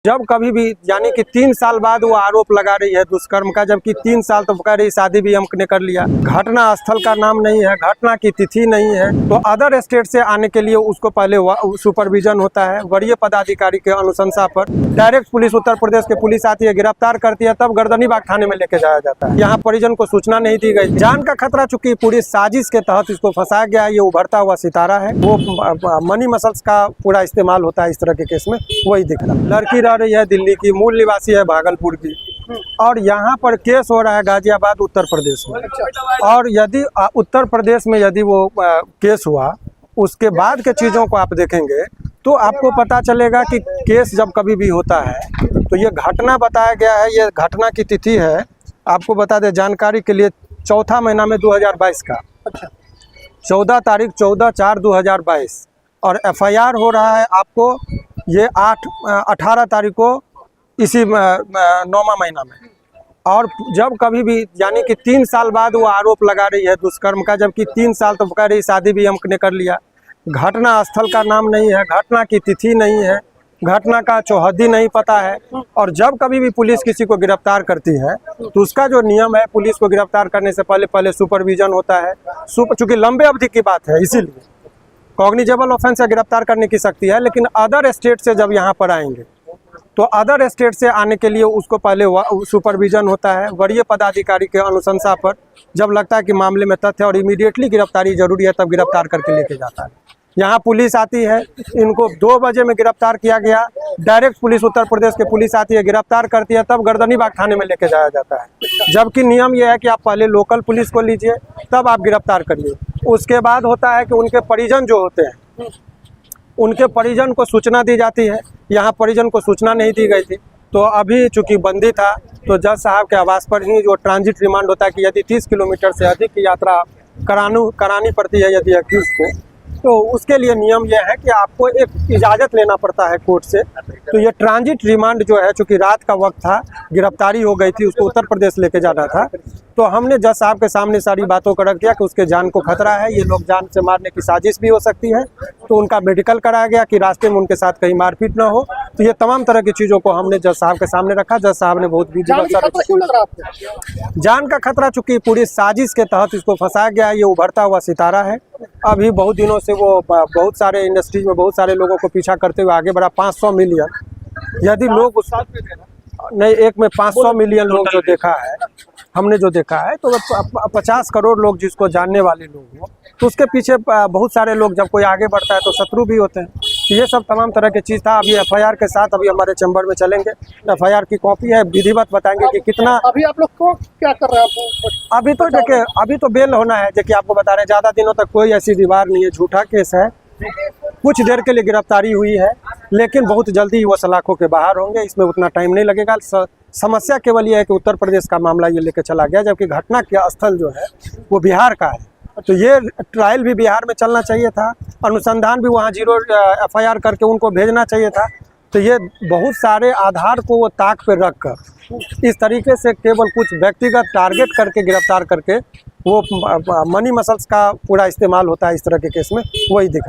जब कभी भी यानी कि 3 साल बाद वो आरोप लगा रही है दुष्कर्म का, जबकि 3 साल तो कह रही शादी भी हमने कर लिया। घटना स्थल का नाम नहीं है, घटना की तिथि नहीं है, तो अदर स्टेट से आने के लिए उसको पहले सुपरविजन होता है वरीय पदाधिकारी के अनुशंसा पर। डायरेक्ट पुलिस उत्तर प्रदेश की पुलिस आती है, गिरफ्तार करती है, तब गर्दनीबाग थाने में लेके जाया जाता है। यहाँ परिजन को सूचना नहीं दी गई। जान का खतरा चूंकि पूरी साजिश के तहत इसको फंसाया गया है। ये उभरता हुआ सितारा है, वो मनी मसल्स का पूरा इस्तेमाल होता है इस तरह के केस में, वही दिख रहा है। लड़की रह रही है दिल्ली की, मूल निवासी है भागलपुर की, और यहाँ पर केस हो रहा है गाजियाबाद उत्तर प्रदेश में। और यदि उत्तर प्रदेश में यदि वो केस हुआ, उसके बाद के चीज़ों को आप देखेंगे तो आपको पता चलेगा कि केस जब कभी भी होता है तो ये घटना बताया गया है। ये घटना की तिथि है, आपको बता दें जानकारी के लिए, चौथा महीना में 2022 का 14 तारीख 14/4/2022, और FIR हो रहा है आपको ये 18 तारीख को इसी 9वां महीना में। और जब कभी भी यानी कि 3 साल बाद वो आरोप लगा रही है दुष्कर्म का, जबकि 3 साल तो कह रही शादी भी हमने कर लिया। घटना स्थल का नाम नहीं है, घटना की तिथि नहीं है, घटना का चौहद्दी नहीं पता है। और जब कभी भी पुलिस किसी को गिरफ्तार करती है तो उसका जो नियम है, पुलिस को गिरफ्तार करने से पहले सुपरविजन होता है। चूंकि लंबे अवधि की बात है, इसीलिए कॉग्निजेबल ऑफेंस से गिरफ्तार करने की शक्ति है। लेकिन अदर स्टेट से जब यहाँ पर आएंगे तो अदर स्टेट से आने के लिए उसको पहले सुपरविजन होता है वरीय पदाधिकारी के अनुशंसा पर। जब लगता है कि मामले में तथ्य और इमीडिएटली गिरफ्तारी जरूरी है, तब गिरफ्तार करके लेके जाता है। यहाँ पुलिस आती है, इनको 2 बजे में गिरफ्तार किया गया। डायरेक्ट पुलिस उत्तर प्रदेश की पुलिस आती है, गिरफ्तार करती है, तब गर्दनीबाग थाने में लेके जाया जाता है। जबकि नियम यह है कि आप पहले लोकल पुलिस को लीजिए, तब आप गिरफ्तार करिए। उसके बाद होता है कि उनके परिजन जो होते हैं, उनके परिजन को सूचना दी जाती है। यहाँ परिजन को सूचना नहीं दी गई थी, तो अभी चूंकि बंदी था तो जज साहब के आवास पर ही जो ट्रांजिट रिमांड होता है कि यदि 30 किलोमीटर से अधिक की यात्रा करानी पड़ती है यदि अक्यूज को, तो उसके लिए नियम यह है कि आपको एक इजाज़त लेना पड़ता है कोर्ट से। तो ये ट्रांजिट रिमांड जो है, चूंकि रात का वक्त था, गिरफ्तारी हो गई थी, उसको उत्तर प्रदेश लेके जाना था, तो हमने जज साहब के सामने सारी बातों को रख दिया कि उसके जान को खतरा है, ये लोग जान से मारने की साजिश भी हो सकती है। तो उनका मेडिकल कराया गया कि रास्ते में उनके साथ कहीं मारपीट ना हो। तो ये तमाम तरह की चीज़ों को हमने जज साहब के सामने रखा। जज साहब ने बहुत जान का खतरा चूंकि पूरी साजिश के तहत इसको फंसाया गया है। ये उभरता हुआ सितारा है, अभी बहुत दिनों से वो बहुत सारे इंडस्ट्रीज में बहुत सारे लोगों को पीछा करते हुए आगे बढ़ा। 500 मिलियन यदि लोग उस नहीं, एक में 500 मिलियन लोग जो देखा है, हमने जो देखा है, तो 50 करोड़ लोग जिसको जानने वाले लोग हो, तो उसके पीछे बहुत सारे लोग, जब कोई आगे बढ़ता है तो शत्रु भी होते हैं। तो ये सब तमाम तरह की चीज़ था। अभी FIR के साथ अभी हमारे चैम्बर में चलेंगे, FIR की कॉपी है, विधिवत बताएंगे कि कितना। अभी आप लोग को क्या कर रहे हैं? अभी तो देखिए, अभी तो बेल होना है, देखिए आपको बता रहे हैं, ज़्यादा दिनों तक कोई ऐसी दीवार नहीं है, झूठा केस है। कुछ देर के लिए गिरफ्तारी हुई है, लेकिन बहुत जल्दी वो सलाखों के बाहर होंगे, इसमें उतना टाइम नहीं लगेगा। समस्या केवल ये है कि उत्तर प्रदेश का मामला ये लेके चला गया, जबकि घटना का स्थल जो है वो बिहार का है। तो ये ट्रायल भी बिहार में चलना चाहिए था, अनुसंधान भी वहाँ 0 FIR करके उनको भेजना चाहिए था। तो ये बहुत सारे आधार को वो ताक पे रख कर इस तरीके से केवल कुछ व्यक्तिगत टारगेट करके गिरफ्तार करके वो मनी मसल्स का पूरा इस्तेमाल होता है इस तरह के केस में, वही दिख रहा है।